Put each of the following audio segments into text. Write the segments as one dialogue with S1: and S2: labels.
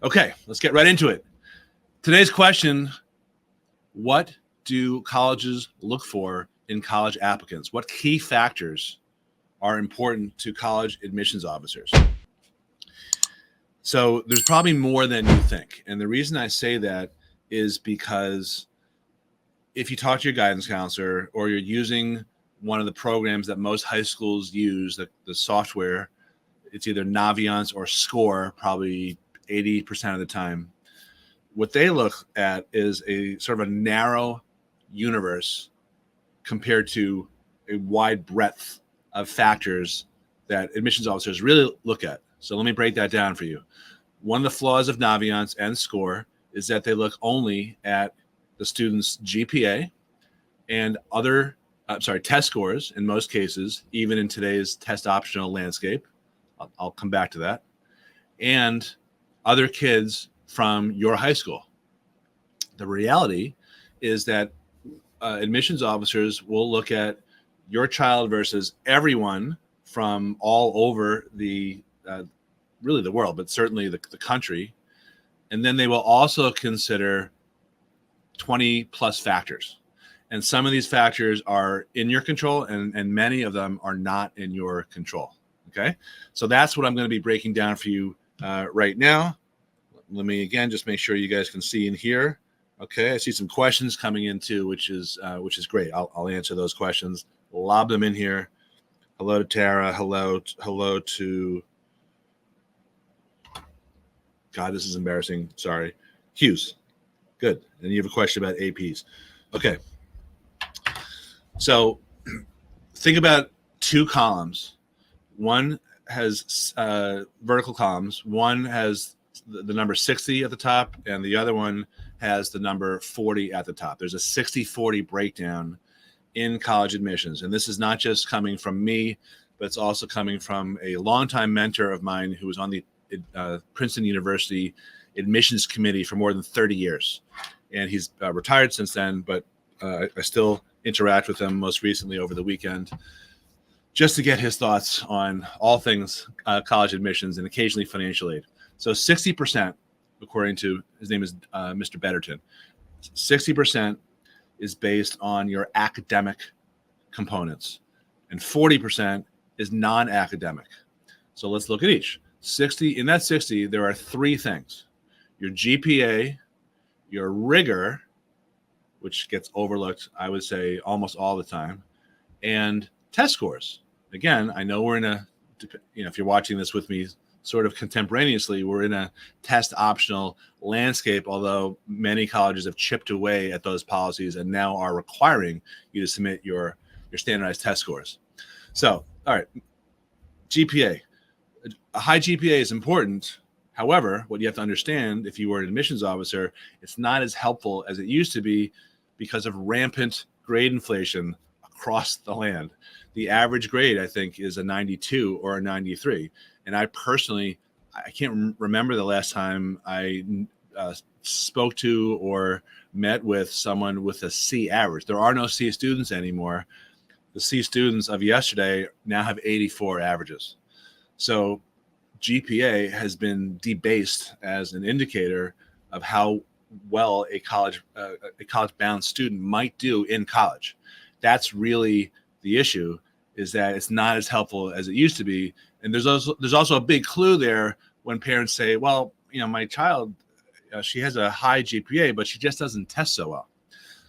S1: Okay, let's get right into it. Today's question, what do colleges look for in college applicants? What key factors are important to college admissions officers? So there's probably more than you think. And the reason I say that is because if you talk to your guidance counselor or you're using one of the programs that most high schools use, the software, it's either Naviance or Score, probably 80% of the time. What they look at is a sort of a narrow universe compared to a wide breadth of factors that admissions officers really look at. So let me break that down for you. One of the flaws of Naviance and Score is that they look only at the student's GPA and other test scores in most cases, even in today's test optional landscape. I'll come back to that. And other kids from your high school. The reality is that admissions officers will look at your child versus everyone from all over the really the world, but certainly the country. And then they will also consider 20 plus factors. And some of these factors are in your control and many of them are not in your control. Okay. So that's what I'm going to be breaking down for you right now. Let me again just make sure you guys can see in here. Okay, I see some questions coming in too, which is great. I'll answer those questions. Lob them in here. Hello to Tara. Hello to. God, this is embarrassing. Sorry, Hughes. Good. And you have a question about APs. Okay. So think about two columns. One has vertical columns. One has the number 60 at the top, and the other one has the number 40 at the top. There's a 60-40 breakdown in college admissions. And this is not just coming from me, but it's also coming from a longtime mentor of mine who was on the Princeton University admissions committee for more than 30 years. And he's retired since then, but I still interact with him most recently over the weekend just to get his thoughts on all things college admissions and occasionally financial aid. So 60%, according to, his name is Mr. Betterton, 60% is based on your academic components and 40% is non-academic. So let's look at each. In that 60, there are three things: your GPA, your rigor, which gets overlooked, I would say, almost all the time, and test scores. Again, I know we're in if you're watching this with me sort of contemporaneously, we're in a test optional landscape, although many colleges have chipped away at those policies and now are requiring you to submit your standardized test scores. So, all right, GPA. A high GPA is important. However, what you have to understand, if you were an admissions officer, it's not as helpful as it used to be because of rampant grade inflation across the land. The average grade, I think, is a 92 or a 93. And I personally, I can't remember the last time I spoke to or met with someone with a C average. There are no C students anymore. The C students of yesterday now have 84 averages. So GPA has been debased as an indicator of how well a college-bound student might do in college. That's really the issue, is that it's not as helpful as it used to be. And there's also a big clue there when parents say, well, my child, she has a high GPA, but she just doesn't test so well.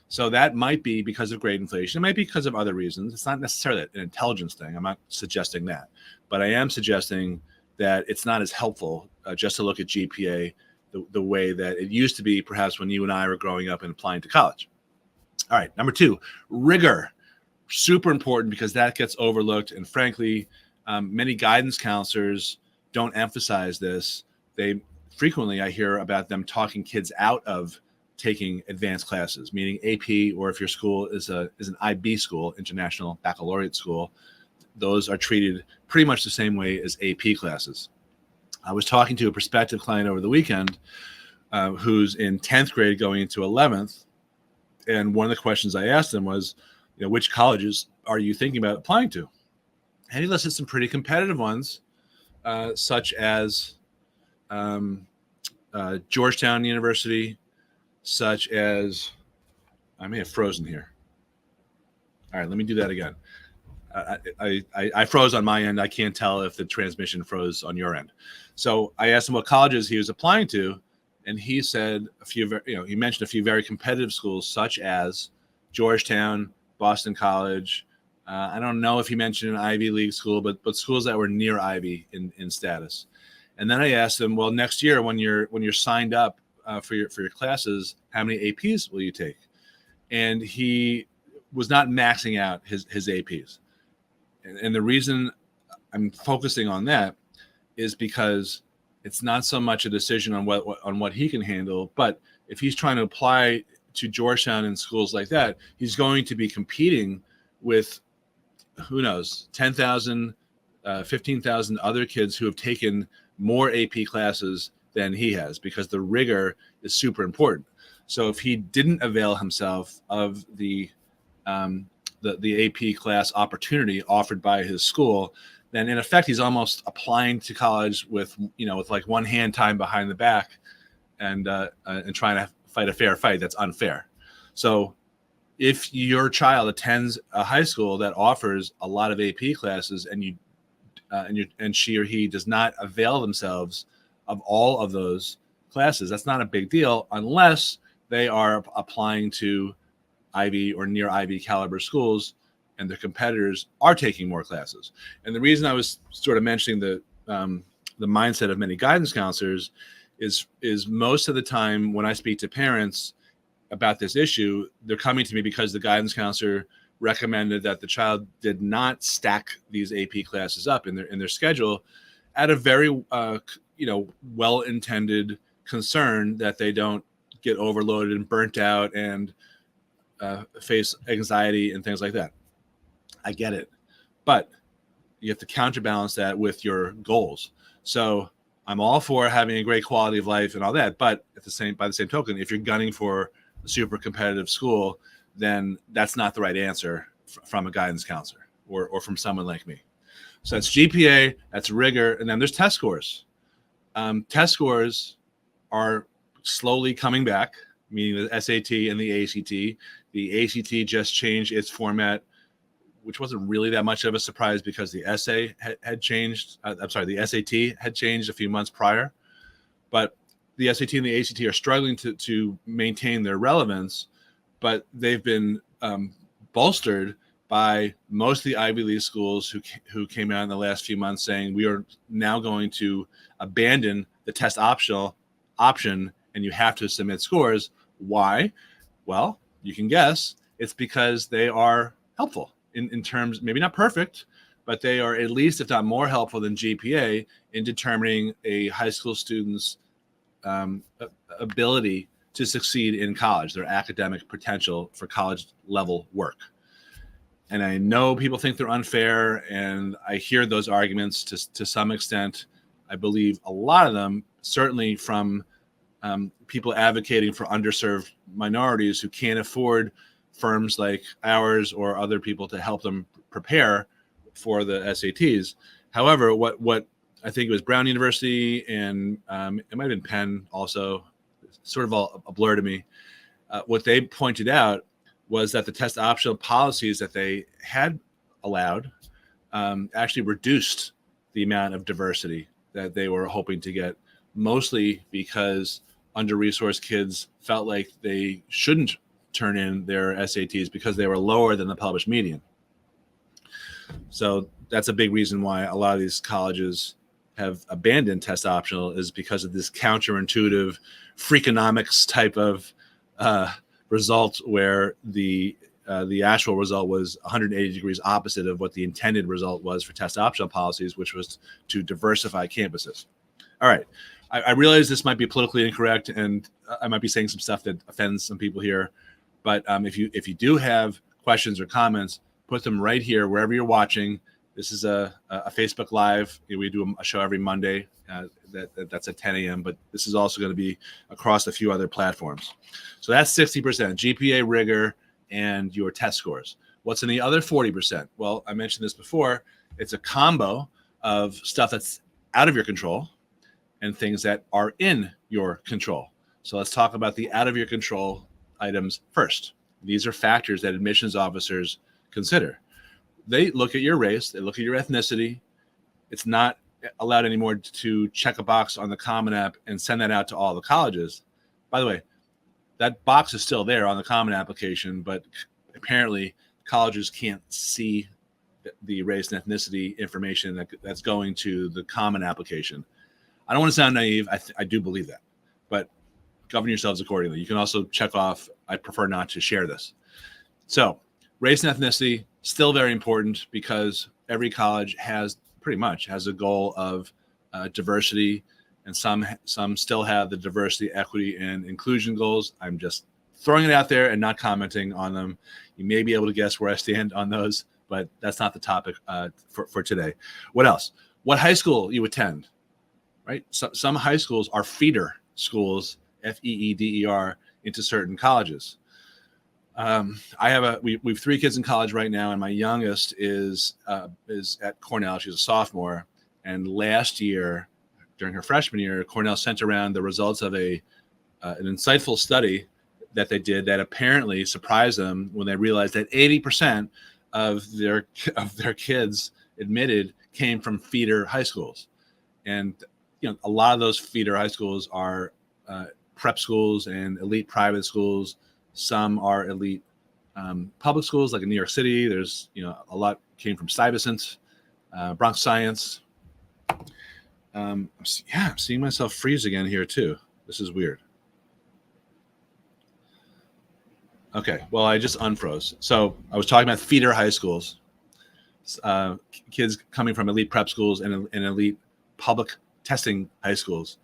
S1: So that might be because of grade inflation. It might be because of other reasons. It's not necessarily an intelligence thing. I'm not suggesting that. But I am suggesting that it's not as helpful just to look at GPA the way that it used to be, perhaps when you and I were growing up and applying to college. All right, number two, rigor. Super important because that gets overlooked. And frankly, many guidance counselors don't emphasize this. They frequently, I hear about them talking kids out of taking advanced classes, meaning AP, or if your school is an IB school, International Baccalaureate School, those are treated pretty much the same way as AP classes. I was talking to a prospective client over the weekend who's in 10th grade going into 11th. And one of the questions I asked him was, which colleges are you thinking about applying to? And he listed some pretty competitive ones, such as Georgetown University, such as, I may have frozen here. All right, let me do that again. I froze on my end. I can't tell if the transmission froze on your end. So I asked him what colleges he was applying to, and he said he mentioned a few very competitive schools, such as Georgetown, Boston College. I don't know if he mentioned an Ivy League school, but schools that were near Ivy in status. And then I asked him, well, next year when you're signed up for your classes, how many APs will you take? And he was not maxing out his APs. And the reason I'm focusing on that is because it's not so much a decision on what he can handle, but if he's trying to apply to Georgetown and schools like that, he's going to be competing with, who knows, 10,000, 15,000 other kids who have taken more AP classes than he has, because the rigor is super important. So if he didn't avail himself of the AP class opportunity offered by his school, then in effect he's almost applying to college with like one hand tied behind the back and trying to fight a fair fight that's unfair. So if your child attends a high school that offers a lot of AP classes and she or he does not avail themselves of all of those classes, that's not a big deal unless they are applying to Ivy or near Ivy caliber schools and their competitors are taking more classes. And the reason I was sort of mentioning the mindset of many guidance counselors is most of the time when I speak to parents about this issue, they're coming to me because the guidance counselor recommended that the child did not stack these AP classes up in their schedule at a very well-intended concern that they don't get overloaded and burnt out and face anxiety and things like that. I get it, but you have to counterbalance that with your goals. So I'm all for having a great quality of life and all that, but by the same token, if you're gunning for a super competitive school, then that's not the right answer from a guidance counselor or from someone like me. So that's GPA, that's rigor, and then there's test scores. Test scores are slowly coming back, meaning the SAT and the ACT. The ACT just changed its format, which wasn't really that much of a surprise because the essay had changed. The SAT had changed a few months prior. But the SAT and the ACT are struggling to maintain their relevance, but they've been bolstered by most of the Ivy League schools who came out in the last few months saying we are now going to abandon the test option and you have to submit scores. Why? Well, you can guess. It's because they are helpful in terms, maybe not perfect, but they are at least, if not more helpful than GPA in determining a high school student's ability to succeed in college, their academic potential for college level work. And I know people think they're unfair, and I hear those arguments to some extent. I believe a lot of them, certainly from people advocating for underserved minorities who can't afford firms like ours or other people to help them prepare for the SATs. However, what I think it was Brown University and it might have been Penn also, sort of all a blur to me. What they pointed out was that the test optional policies that they had allowed actually reduced the amount of diversity that they were hoping to get, mostly because under-resourced kids felt like they shouldn't turn in their SATs because they were lower than the published median. So that's a big reason why a lot of these colleges have abandoned test optional, is because of this counterintuitive Freakonomics type of result where the actual result was 180 degrees opposite of what the intended result was for test optional policies, which was to diversify campuses. All right. I realize this might be politically incorrect, and I might be saying some stuff that offends some people here. But if you do have questions or comments, put them right here wherever you're watching. This is a Facebook Live. We do a show every Monday. That's at 10 a.m. But this is also going to be across a few other platforms. So that's 60%, GPA, rigor, and your test scores. What's in the other 40%? Well, I mentioned this before. It's a combo of stuff that's out of your control and things that are in your control. So let's talk about the out of your control items first. These are factors that admissions officers consider. They look at your race, they look at your ethnicity. It's not allowed anymore to check a box on the Common App and send that out to all the colleges. By the way, that box is still there on the Common application, but apparently colleges can't see the race and ethnicity information that's going to the Common application. I don't want to sound naive. I do believe that, but govern yourselves accordingly. You can also check off, I prefer not to share this. So race and ethnicity, still very important, because every college pretty much has a goal of diversity, and some still have the diversity, equity, and inclusion goals. I'm just throwing it out there and not commenting on them. You may be able to guess where I stand on those, but that's not the topic for today. What else? What high school you attend, right? Some high schools are feeder schools, FEEDER, into certain colleges. We've 3 kids in college right now, and my youngest is at Cornell. She's a sophomore, and last year, during her freshman year, Cornell sent around the results of an insightful study that they did that apparently surprised them when they realized that 80% of their kids admitted came from feeder high schools. And a lot of those feeder high schools are prep schools and elite private schools. Some are elite public schools, like in New York City. There's a lot came from Stuyvesant, Bronx Science. I'm seeing myself freeze again here too. This is weird. Okay, well, I just unfroze. So I was talking about feeder high schools, kids coming from elite prep schools and elite public testing high schools.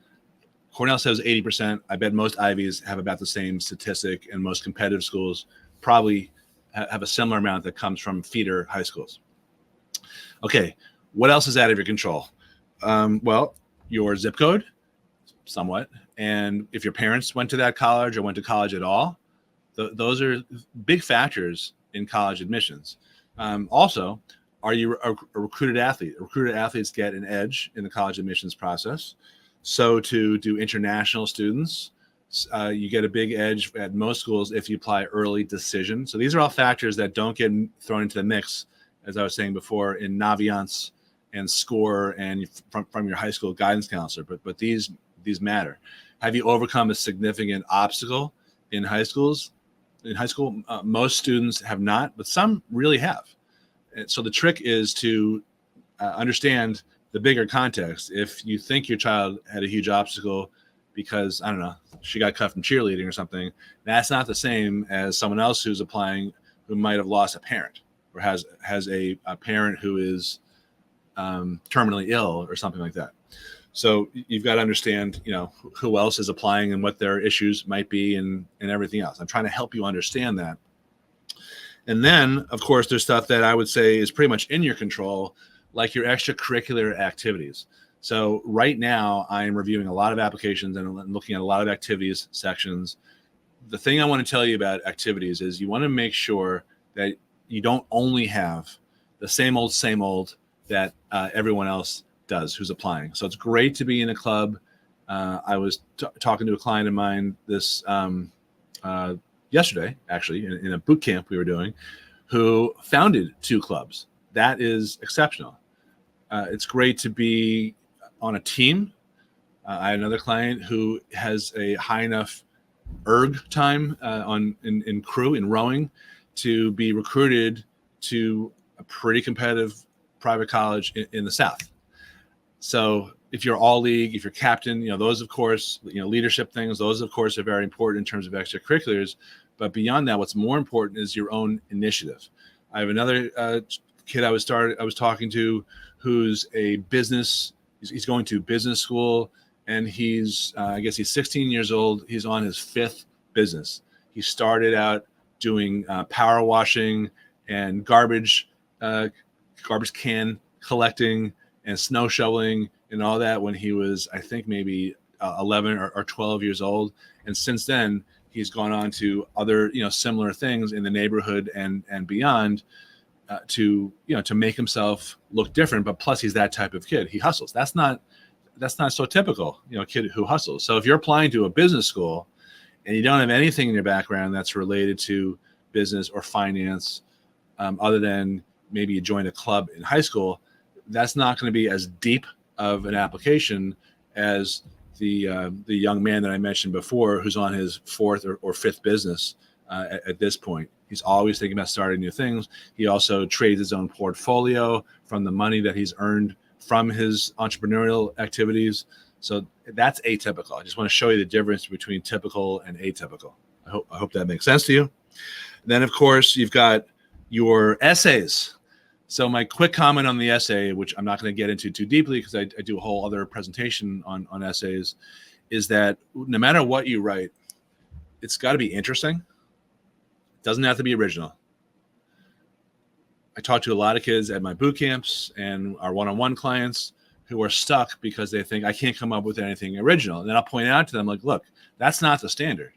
S1: Cornell says 80%. I bet most Ivies have about the same statistic, and most competitive schools probably have a similar amount that comes from feeder high schools. Okay, what else is out of your control? Well, your zip code, somewhat, and if your parents went to that college or went to college at all. Those are big factors in college admissions. Also, are you a recruited athlete? Recruited athletes get an edge in the college admissions process. So to do international students, you get a big edge at most schools if you apply early decision. So these are all factors that don't get thrown into the mix, as I was saying before, in Naviance and SCORE and from your high school guidance counselor. But these matter. Have you overcome a significant obstacle in high schools? In high school, most students have not, but some really have. And so the trick is to understand the bigger context. If you think your child had a huge obstacle because, I don't know, she got cut from cheerleading or something, that's not the same as someone else who's applying who might have lost a parent or has a parent who is terminally ill or something like that. So you've got to understand, who else is applying and what their issues might be and everything else. I'm trying to help you understand that. And then, of course, there's stuff that I would say is pretty much in your control, like your extracurricular activities. So right now, I am reviewing a lot of applications and looking at a lot of activities sections. The thing I want to tell you about activities is you want to make sure that you don't only have the same old that everyone else does who's applying. So it's great to be in a club. I was talking to a client of mine this yesterday, actually, in a boot camp we were doing, who founded 2 clubs. That is exceptional. It's great to be on a team. I had another client who has a high enough erg time in crew, in rowing, to be recruited to a pretty competitive private college in the South. So if you're all league, if you're captain, those, of course, leadership things, those, of course, are very important in terms of extracurriculars. But beyond that, what's more important is your own initiative. I have another kid I was talking to who's a business. He's going to business school, and he's I guess he's 16 years old. He's on his 5th business. He started out doing power washing and garbage can collecting and snow shoveling and all that when he was, I think, maybe 11 or 12 years old. And since then, he's gone on to other, similar things in the neighborhood and beyond to make himself look different. But plus, he's that type of kid. He hustles. That's not that's not so typical, a kid who hustles. So if you're applying to a business school and you don't have anything in your background that's related to business or finance, other than maybe you joined a club in high school, that's not going to be as deep of an application as the young man that I mentioned before, who's on his fourth or fifth business at this point. He's always thinking about starting new things. He also trades his own portfolio from the money that he's earned from his entrepreneurial activities. So that's atypical. I just want to show you the difference between typical and atypical. I hope that makes sense to you. Then, of course, you've got your essays. So my quick comment on the essay, which I'm not going to get into too deeply because I do a whole other presentation on essays, is that no matter what you write, it's got to be interesting. It doesn't have to be original. I talk to a lot of kids at my boot camps and our one-on-one clients who are stuck because they think I can't come up with anything original. And then I'll point out to them, like, look, that's not the standard.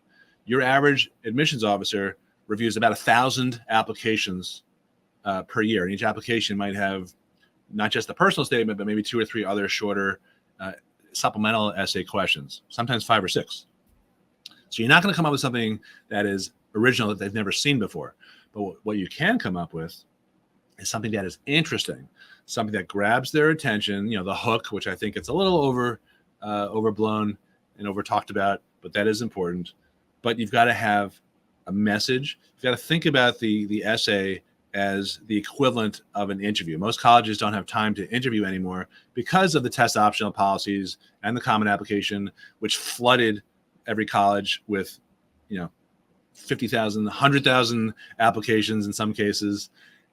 S1: Your average admissions officer reviews about 1,000 applications per year. And each application might have not just the personal statement, but maybe 2 or 3 other shorter supplemental essay questions, sometimes 5 or 6. So you're not going to come up with something that is original that they've never seen before. But what you can come up with is something that is interesting, something that grabs their attention, the hook, which I think it's a little overblown and over talked about, but that is important. But you've got to have a message. You've got to think about the essay as the equivalent of an interview. Most colleges don't have time to interview anymore because of the test optional policies and the common application, which flooded every college with, 50,000, 100,000 applications in some cases.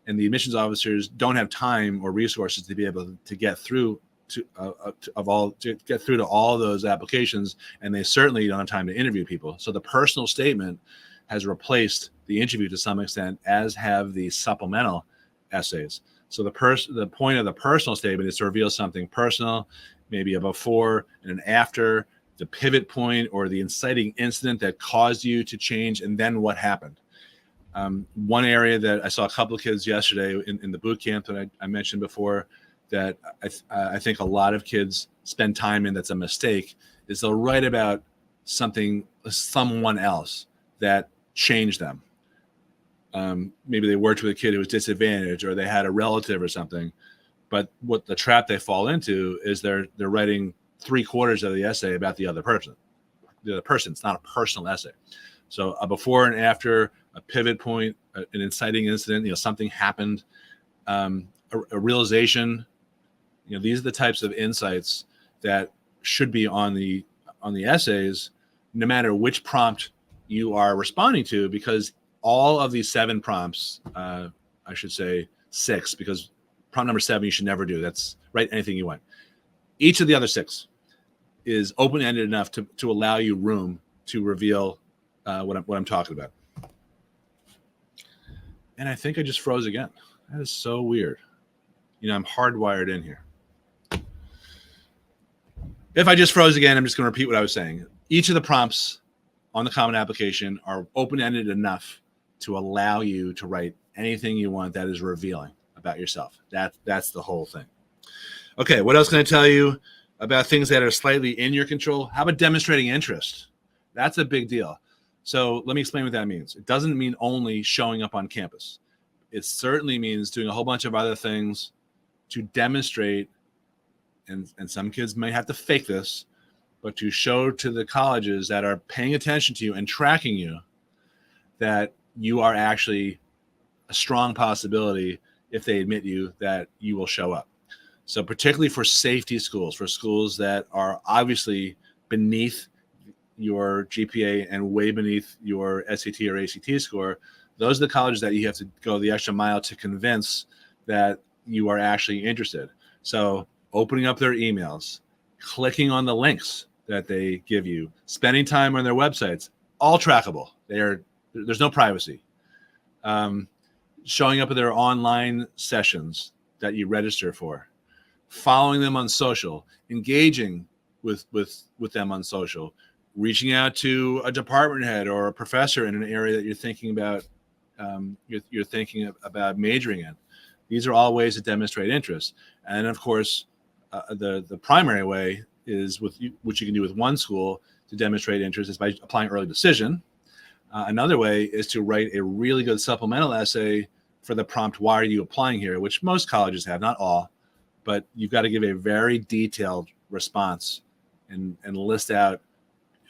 S1: And the admissions officers don't have time or resources to be able to get through to all those applications, and they certainly don't have time to interview people. So the personal statement has replaced the interview to some extent, as have the supplemental essays. So the point of the personal statement is to reveal something personal, maybe a before and an after, the pivot point or the inciting incident that caused you to change, and then what happened. One area that I saw a couple of kids yesterday in the boot camp that I mentioned before that I think a lot of kids spend time in that's a mistake is they'll write about someone else that changed them. Maybe they worked with a kid who was disadvantaged, or they had a relative or something. But what the trap they fall into is they're writing 3/4 of the essay about the other person. The other person. It's not a personal essay. So a before and after, a pivot point, an inciting incident, something happened, a realization. These are the types of insights that should be on the essays, no matter which prompt you are responding to, because all of these 7 prompts, I should say 6, because prompt number 7 you should never do. That's write anything you want. Each of the other 6 is open-ended enough to allow you room to reveal what I'm talking about. And I think I just froze again. That is so weird. I'm hardwired in here. If I just froze again, I'm just going to repeat what I was saying. Each of the prompts on the common application are open-ended enough to allow you to write anything you want that is revealing about yourself. That's the whole thing. Okay, what else can I tell you about things that are slightly in your control? How about demonstrating interest? That's a big deal. So let me explain what that means. It doesn't mean only showing up on campus. It certainly means doing a whole bunch of other things to demonstrate, and some kids may have to fake this, but to show to the colleges that are paying attention to you and tracking you that you are actually a strong possibility, if they admit you, that you will show up. So particularly for safety schools, for schools that are obviously beneath your GPA and way beneath your SAT or ACT score, those are the colleges that you have to go the extra mile to convince that you are actually interested. So opening up their emails, clicking on the links that they give you, spending time on their websites, all trackable. There's no privacy. Showing up at their online sessions that you register for, following them on social, engaging with them on social, reaching out to a department head or a professor in an area that you're thinking about majoring in. These are all ways to demonstrate interest. And of course, the primary way is which you can do with one school to demonstrate interest is by applying early decision. Another way is to write a really good supplemental essay for the prompt, why are you applying here, which most colleges have, not all, but you've got to give a very detailed response and list out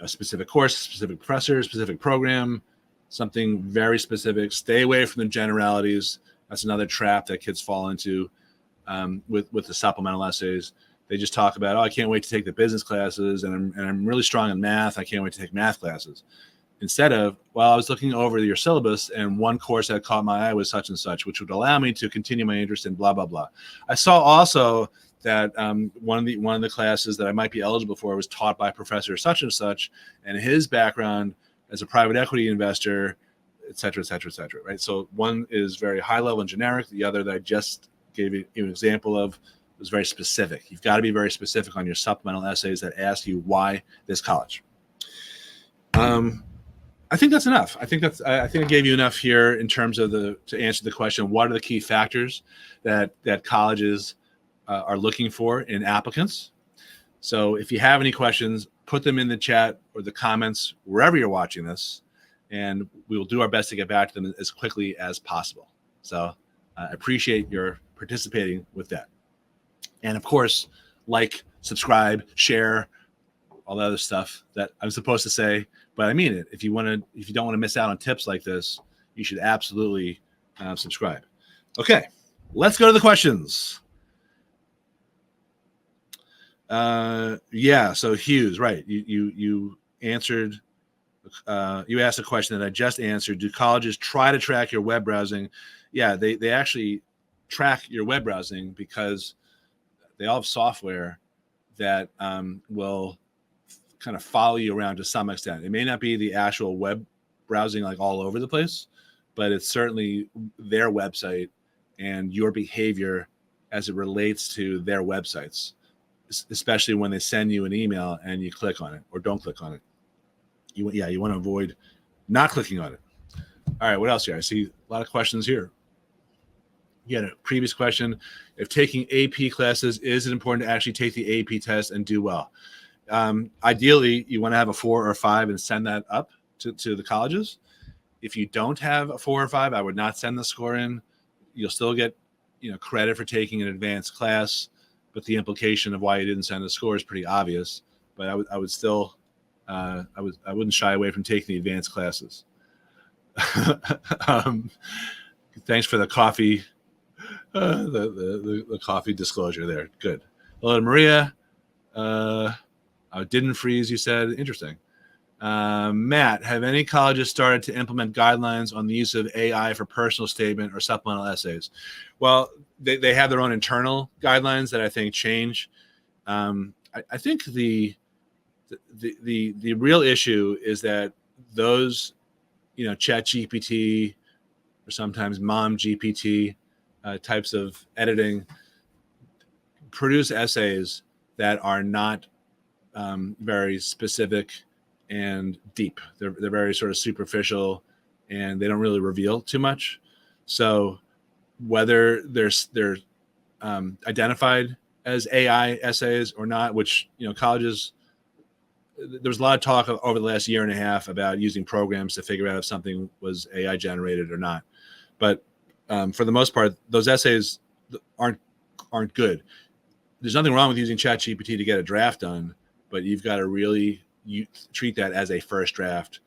S1: a specific course, specific professor, specific program, something very specific. Stay away from the generalities. That's another trap that kids fall into with the supplemental essays. They just talk about, I can't wait to take the business classes, and I'm really strong in math. I can't wait to take math classes. Instead of, I was looking over your syllabus and one course that caught my eye was such and such, which would allow me to continue my interest in blah, blah, blah. I saw also that one of the classes that I might be eligible for was taught by Professor such and such, and his background as a private equity investor, et cetera, et cetera, et cetera, right? So one is very high level and generic. The other that I just gave you an example of was very specific. You've got to be very specific on your supplemental essays that ask you why this college. I think that's enough. I think I gave you enough here in terms of to answer the question, what are the key factors that colleges are looking for in applicants? So if you have any questions, put them in the chat or the comments wherever you're watching this, and we will do our best to get back to them as quickly as possible. So I appreciate your participating with that. And of course, like, subscribe, share, all the other stuff that I'm supposed to say, but I mean it. If you don't want to miss out on tips like this, you should absolutely subscribe. Okay, let's go to the questions. So Hughes, right? You answered. You asked a question that I just answered. Do colleges try to track your web browsing? Yeah, they actually track your web browsing because they all have software that will kind of follow you around to some extent. It may not be the actual web browsing like all over the place, but it's certainly their website and your behavior as it relates to their websites, especially when they send you an email and you click on it or don't click on it. You want to avoid not clicking on it. All right, what else here? I see a lot of questions here. You had a previous question. If taking AP classes, is it important to actually take the AP test and do well? Ideally, you want to have a 4 or 5 and send that up to the colleges. If you don't have a 4 or 5, I would not send the score in. You'll still get credit for taking an advanced class, but the implication of why you didn't send a score is pretty obvious. But I would still I wouldn't shy away from taking the advanced classes. Thanks for the coffee, the coffee disclosure there. Good. Hello to Maria. Didn't freeze, you said. Interesting. Matt, have any colleges started to implement guidelines on the use of AI for personal statement or supplemental essays? Well, they have their own internal guidelines that I think change. I think the real issue is that those, Chat GPT or sometimes Mom GPT types of editing produce essays that are not very specific and deep. They're very sort of superficial, and they don't really reveal too much. So whether they're identified as AI essays or not, which colleges, there was a lot of talk over the last year and a half about using programs to figure out if something was AI generated or not. But for the most part, those essays aren't good. There's nothing wrong with using ChatGPT to get a draft done, but you've got to really treat that as a first draft,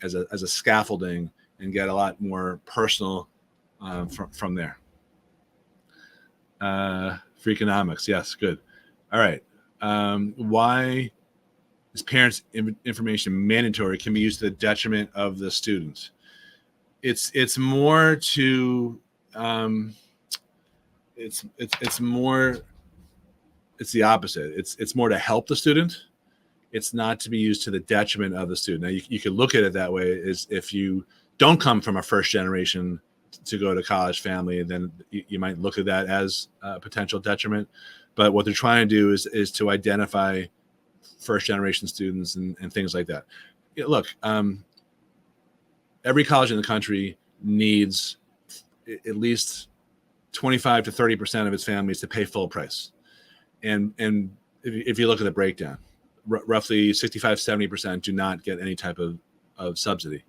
S1: as a scaffolding, and get a lot more personal from there. Freakonomics, yes, good. All right. Why is parents' information mandatory can be used to the detriment of the students? It's more to it's more. It's the opposite. It's more to help the student. It's not to be used to the detriment of the student. Now, you could look at it that way, is if you don't come from a first generation to go to college family, then you might look at that as a potential detriment. But what they're trying to do is to identify first generation students and things like that. Look, every college in the country needs at least 25 to 30% of its families to pay full price. And if you look at the breakdown, roughly 65, 70% do not get any type of subsidy.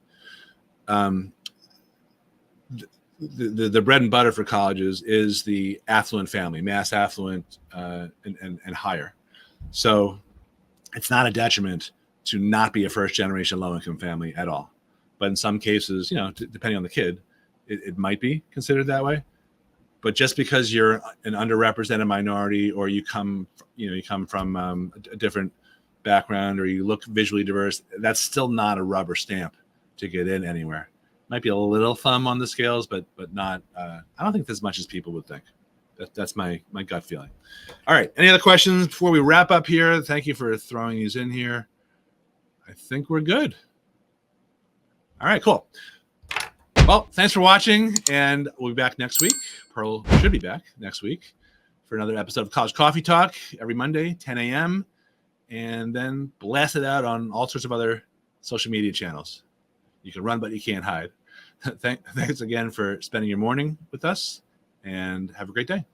S1: The bread and butter for colleges is the affluent family, mass affluent, and higher. So it's not a detriment to not be a first generation low income family at all. But in some cases, depending on the kid, it might be considered that way. But just because you're an underrepresented minority, or you come from a different background, or you look visually diverse, that's still not a rubber stamp to get in anywhere. Might be a little thumb on the scales, but not. I don't think as much as people would think. That's my gut feeling. All right. Any other questions before we wrap up here? Thank you for throwing these in here. I think we're good. All right, cool. Well, thanks for watching, and we'll be back next week. Pearl should be back next week for another episode of College Coffee Talk every Monday, 10 a.m., and then blast it out on all sorts of other social media channels. You can run, but you can't hide. Thanks again for spending your morning with us, and have a great day.